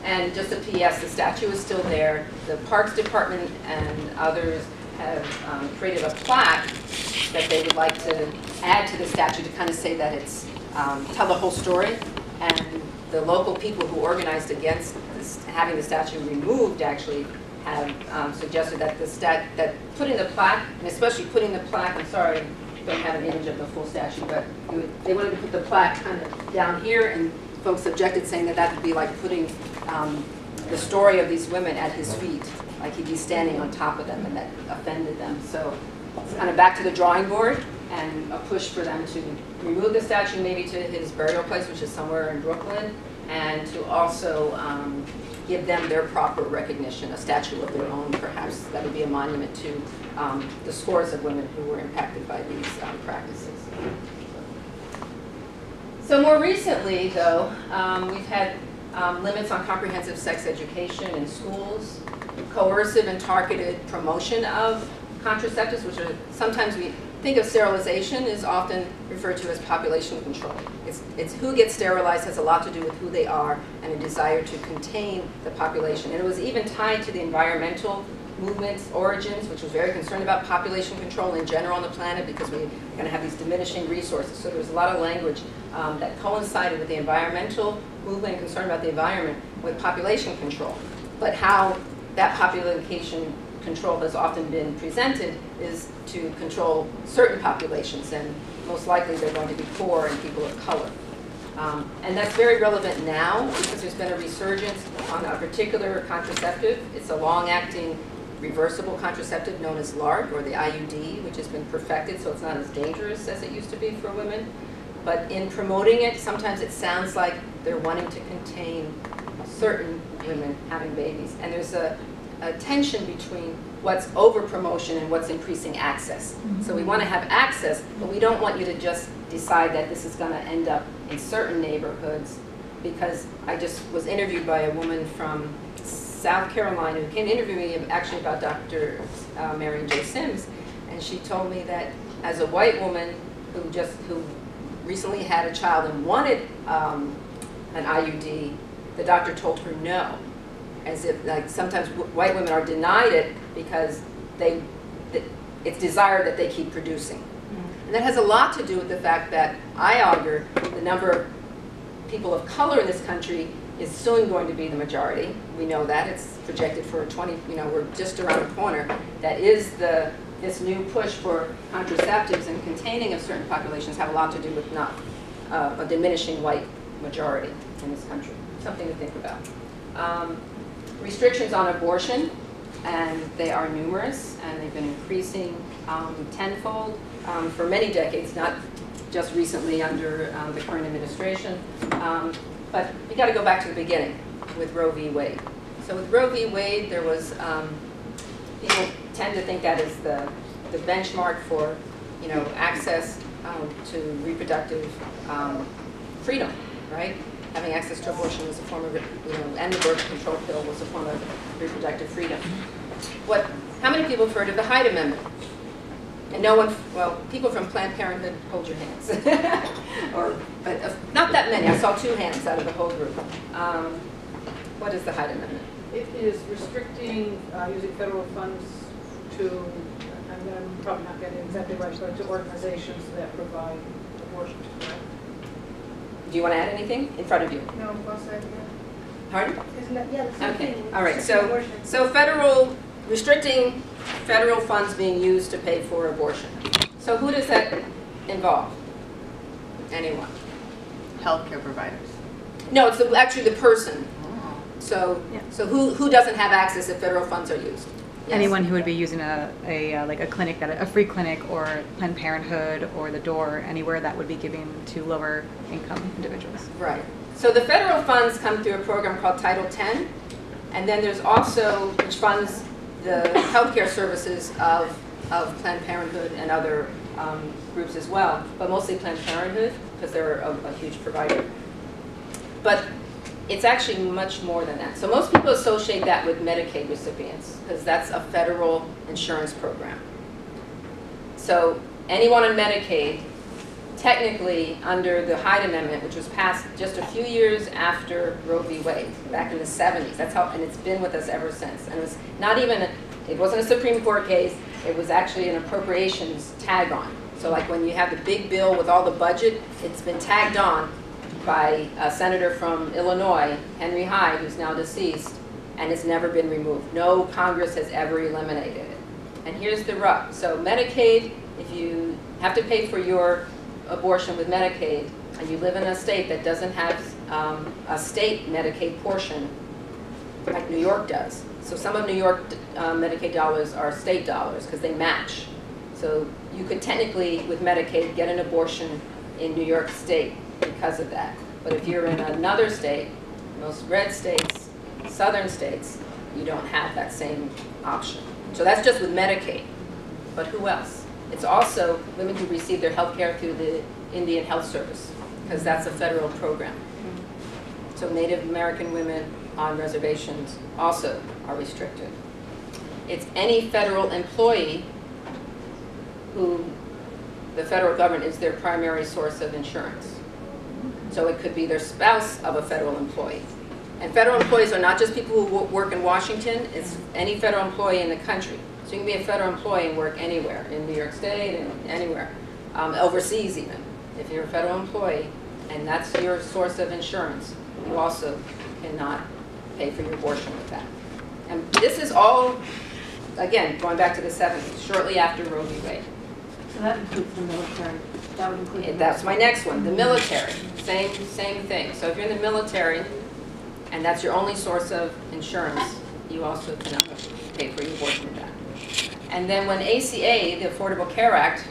And just a PS, the statue is still there. The Parks Department and others have created a plaque that they would like to add to the statue to kind of say that it's, tell the whole story. And the local people who organized against this, having the statue removed actually have suggested that that putting the plaque, and especially putting the plaque, I'm sorry, I don't have an image of the full statue, but they wanted to put the plaque kind of down here, and folks objected, saying that that would be like putting the story of these women at his feet, like he'd be standing on top of them, and that offended them. So it's kind of back to the drawing board, and a push for them to remove the statue maybe to his burial place, which is somewhere in Brooklyn, and to also give them their proper recognition, a statue of their own, perhaps. That would be a monument to the scores of women who were impacted by these practices. So more recently, though, we've had limits on comprehensive sex education in schools, coercive and targeted promotion of contraceptives, which are sometimes we think of sterilization is often referred to as population control. It's who gets sterilized has a lot to do with who they are and a desire to contain the population. And it was even tied to the environmental movement's origins, which was very concerned about population control in general on the planet because we're going to have these diminishing resources. So there was a lot of language that coincided with the environmental movement and concern about the environment with population control. But how that population control has often been presented is to control certain populations, and most likely they're going to be poor and people of color. And that's very relevant now because there's been a resurgence on a particular contraceptive. It's a long-acting reversible contraceptive known as LARC, or the IUD, which has been perfected so it's not as dangerous as it used to be for women. But in promoting it, sometimes it sounds like they're wanting to contain certain women having babies. And there's a tension between what's over-promotion and what's increasing access. So we want to have access, but we don't want you to just decide that this is going to end up in certain neighborhoods, because I just was interviewed by a woman from South Carolina who came to interview me actually about Dr. Marion J. Sims, and she told me that as a white woman who recently had a child and wanted an IUD, the doctor told her no. As if, like, sometimes white women are denied it because it's desired that they keep producing. And that has a lot to do with the fact that I argue the number of people of color in this country is still going to be the majority. We know that. It's projected for 20, we're just around the corner. That is this new push for contraceptives and containing of certain populations have a lot to do with not a diminishing white majority in this country. Something to think about. Restrictions on abortion, and they are numerous, and they've been increasing tenfold for many decades, not just recently under the current administration. But we got to go back to the beginning with Roe v. Wade. So with Roe v. Wade, there was, people tend to think that is the benchmark for, access to reproductive freedom, right? Having access to abortion was a form of, and the birth control pill was a form of reproductive freedom. How many people have heard of the Hyde Amendment? And no one, well, people from Planned Parenthood, hold your hands. But not that many. I saw 2 hands out of the whole group. What is the Hyde Amendment? It is restricting using federal funds to, I'm probably not getting it exactly right, but to organizations that provide abortion. Do you want to add anything in front of you? No, both sides, yeah. Pardon? Isn't that, yeah, the same Okay. thing. All right. So restricting federal funds being used to pay for abortion. So who does that involve? Anyone? Healthcare providers. No, it's actually the person. Oh. So, Yeah. so who doesn't have access if federal funds are used? Yes. Anyone who would be using like a clinic, a free clinic, or Planned Parenthood, or the Door, anywhere that would be giving to lower income individuals. Right. So the federal funds come through a program called Title X, and then there's also, which funds the healthcare services of Planned Parenthood and other groups as well, but mostly Planned Parenthood because they're a huge provider. But it's actually much more than that. So most people associate that with Medicaid recipients because that's a federal insurance program. So anyone on Medicaid technically, under the Hyde Amendment, which was passed just a few years after Roe v. Wade, back in the 70s. That's how, and it's been with us ever since. And it was not even, it wasn't a Supreme Court case. It was actually an appropriations tag on. So like when you have the big bill with all the budget, it's been tagged on by a senator from Illinois, Henry Hyde, who's now deceased, and it's never been removed. No Congress has ever eliminated it. And here's the rub. So Medicaid, if you have to pay for your abortion with Medicaid, and you live in a state that doesn't have a state Medicaid portion, like New York does. So some of New York Medicaid dollars are state dollars because they match. So you could technically, with Medicaid, get an abortion in New York State because of that. But if you're in another state, most red states, southern states, you don't have that same option. So that's just with Medicaid. But who else? It's also women who receive their health care through the Indian Health Service, because that's a federal program. So Native American women on reservations also are restricted. It's any federal employee who the federal government is their primary source of insurance. So it could be their spouse of a federal employee. And federal employees are not just people who work in Washington, it's any federal employee in the country. So you can be a federal employee and work anywhere, in New York State and anywhere, overseas even. If you're a federal employee and that's your source of insurance, you also cannot pay for your abortion with that. And this is all, again, going back to the 70s, shortly after Roe v. Wade. So that includes the military. That would include. And that's my next one, the military. Same thing. So if you're in the military and that's your only source of insurance, you also cannot pay for your abortion with that. And then when ACA, the Affordable Care Act,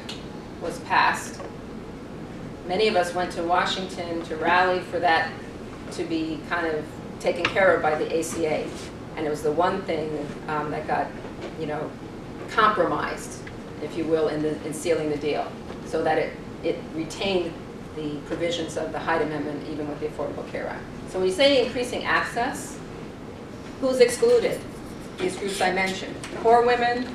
was passed, many of us went to Washington to rally for that to be kind of taken care of by the ACA. And it was the one thing that got, compromised, if you will, in sealing the deal, so that it retained the provisions of the Hyde Amendment even with the Affordable Care Act. So when you say increasing access, who's excluded? These groups I mentioned. Poor women,